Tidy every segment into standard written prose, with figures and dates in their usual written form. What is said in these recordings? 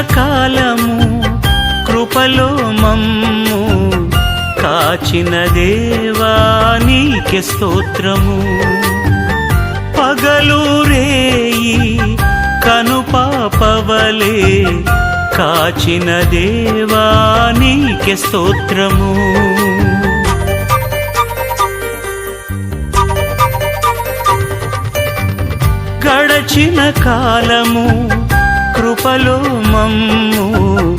కాలము కృపలో మమ్ము కాచిన దేవా నీకే స్తోత్రము. పగలు రేయి కనుపాపవలే కాచిన దేవా నీకే స్తోత్రము. గడచిన కాలము కృపలో మమ్ము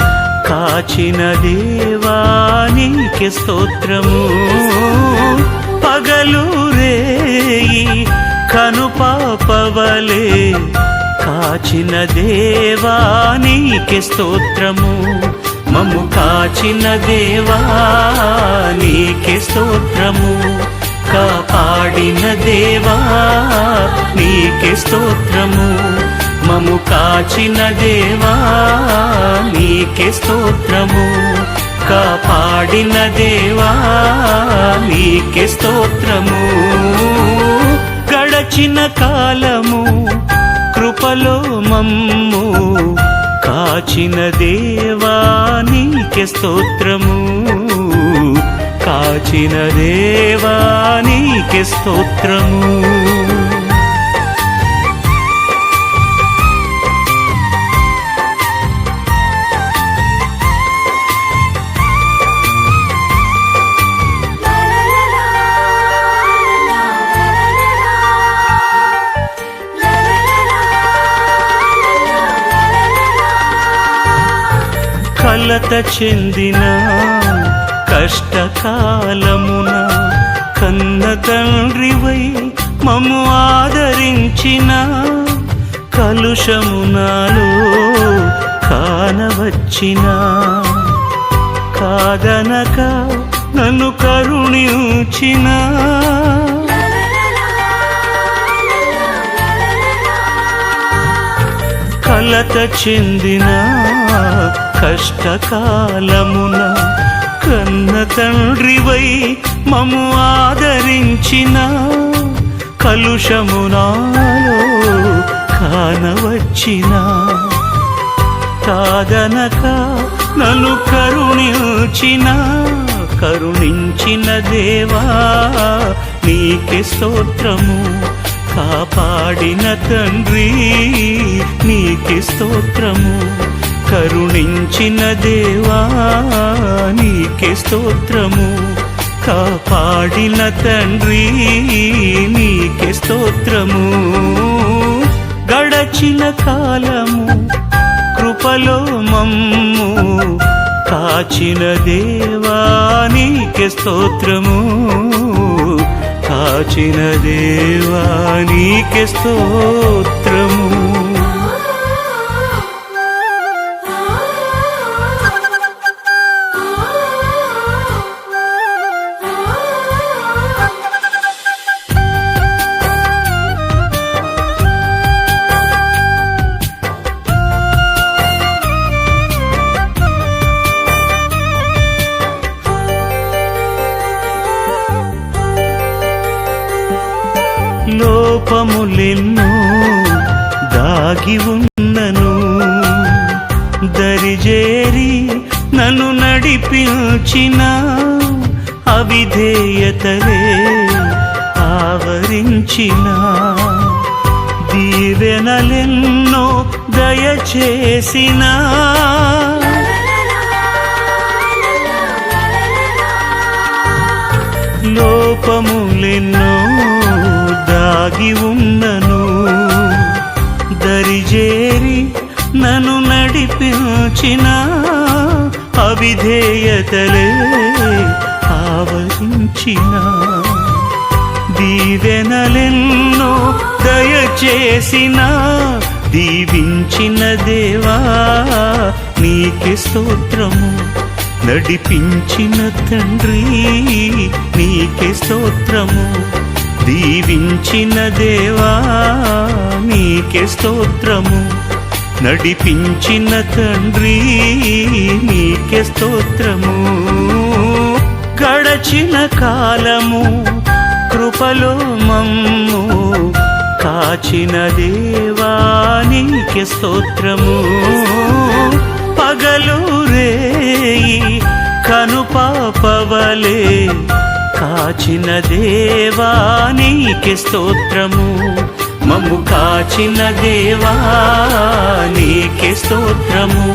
కాచిన దేవా నీకే స్తోత్రము. పగలు రేయి కనుపాపవలే కాచిన దేవా నీకే స్తోత్రము. మమ్ము కాచిన దేవా నీకే స్తోత్రము. కాపాడిన దేవా నీకే స్తోత్రము. మమ్ము కాచిన దేవా నీకే స్తోత్రము. కాపాడిన దేవా నీకే స్తోత్రము. గడచిన కాలము కృపలో మమ్ము కాచిన దేవా నీకే స్తోత్రము. కాచిన దేవా నీకే స్తోత్రము. కలత చెందిన కష్టకాలమున కన్న తండ్రివై మమ్ము ఆదరించిన కలుషము నాలో కానవచ్చిన కాదనక నన్ను కరుణించిన కలత చెందిన కష్టకాలమున కన్న తండ్రివై మమ్ము ఆదరించిన కలుషము నాలో కానవచ్చిన కాదనక నన్ను కరుణించిన దేవా నీకే స్తోత్రము. కాపాడిన తండ్రి నీకే స్తోత్రము. కరుణించిన దేవా నీకే స్తోత్రము. కాపాడిన తండ్రి నీకే స్తోత్రము. గడచిన కాలము కృపలో మమ్ము కాచిన దేవా నీకే స్తోత్రము. కాచిన దేవా నీకే స్తోత్రము. లోపములెన్నో దాగి ఉన్నను దరిజేరి నన్ను నడిపించిన అవిధేయతలే ఆవరించిన దీవెనలెన్నో దయచేసిన లోపములెన్నో దాగి ఉన్నను దరిజేరి నన్ను నడిపించిన అవిధేయతలే ఆవరించిన దీవెనలెన్నో దయచేసిన దీవించిన దేవా నీకే స్తోత్రము. నడిపించిన తండ్రి నీకే స్తోత్రము. దీవించిన దేవా నీకే స్తోత్రము. నడిపించిన తండ్రి నీకే స్తోత్రము. గడచిన కాలము కృపలో మమ్ము కాచిన దేవా నీకే స్తోత్రము. పగలు రేయి కనుపాపవలే కాచిన దేవా నీకే స్తోత్రము. మమ్ము కాచిన దేవా నీకే స్తోత్రము.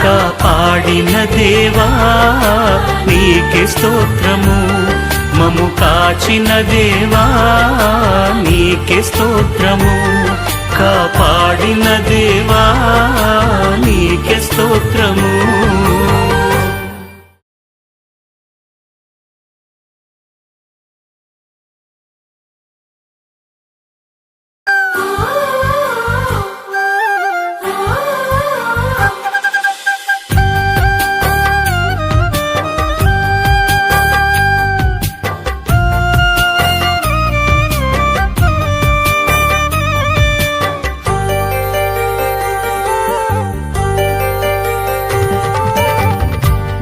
కాపాడిన దేవా నీకే స్తోత్రము. మమ్ము కాచిన దేవా నీకే స్తోత్రము. కాపాడిన దేవా నీకే స్తోత్రము.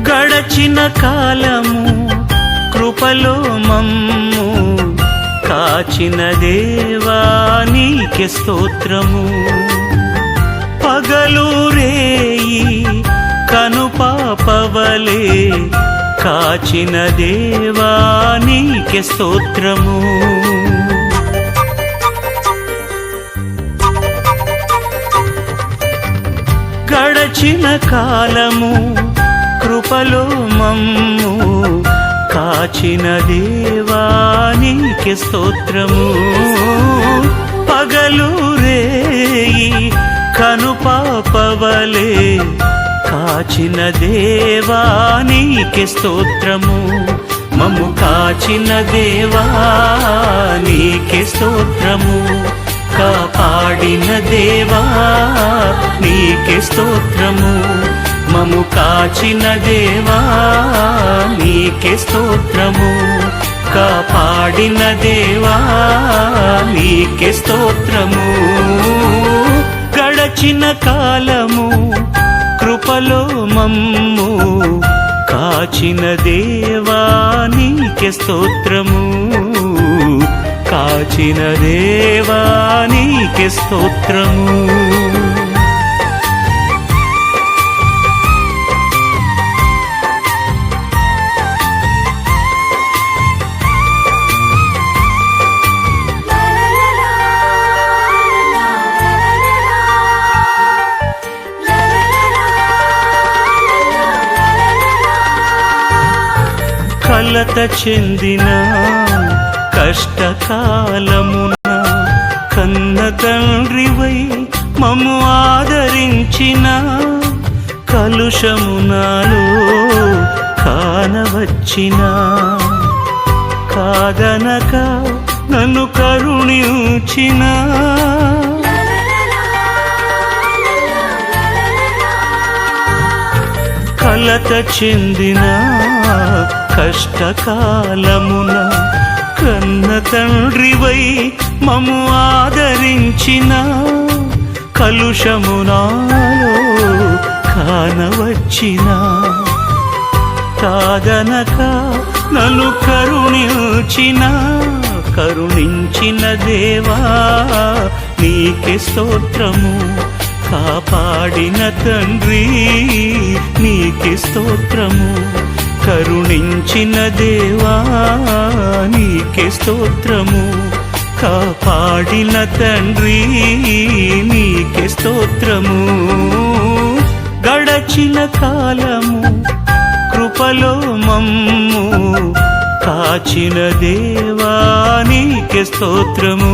గడచిన కాలము కృపలో మమ్ము కాచిన దేవా నీకే స్తోత్రము. పగలు రేయి కనుపాపవలే కాచిన దేవా నీకే స్తోత్రము. గడచిన కాలము కృపలో మమ్ము కాచిన దేవా నీకే స్తోత్రము. పగలు రేయి కనుపాపవలే కాచిన దేవా నీకే స్తోత్రము. మమ్ము కాచిన దేవా నీకే స్తోత్రము. కాపాడిన దేవా నీకే స్తోత్రము. మమ్ము కాచిన దేవా నీకే స్తోత్రము. కాపాడిన దేవా నీకే స్తోత్రము. గడచిన కాలము కృపలో మమ్ము కాచిన దేవా నీకే స్తోత్రము. కాచిన దేవా నీకే స్తోత్రము. కలత చెందిన కష్టకాలమున కన్న తండ్రివై మమ్ము ఆదరించిన కలుషము నాలో కానవచ్చిన కాదనక నన్ను కరుణించిన కలత చెందిన కష్టకాలమున కన్న తండ్రివై మమ్ము ఆదరించిన కలుషము నాలో కానవచ్చిన కాదనక నన్ను కరుణించిన దేవా నీకే స్తోత్రము. కాపాడిన తండ్రి నీకే స్తోత్రము. కరుణించిన దేవా నీకే స్తోత్రము. కాపాడిన తండ్రి నీకే స్తోత్రము. గడచిన కాలము కృపలో మమ్ము కాచిన దేవా నీకే స్తోత్రము.